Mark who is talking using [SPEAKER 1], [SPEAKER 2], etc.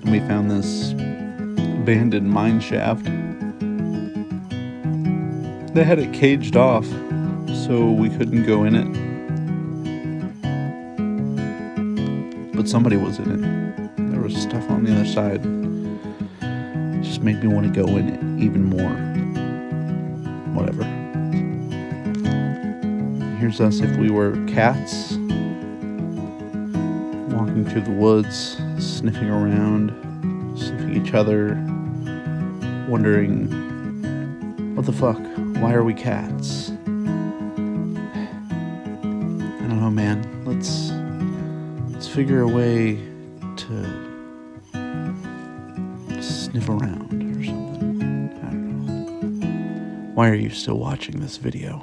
[SPEAKER 1] and we found this abandoned mine shaft. They had it caged off, so we couldn't go in it. But somebody was in it. There was stuff on the other side. It just made me want to go in it even more. Whatever. Here's us if we were cats, walking through the woods, sniffing around, sniffing each other, wondering, what the fuck? Why are we cats? I don't know, man. Let's figure a way to sniff around or something. I don't know. Why are you still watching this video?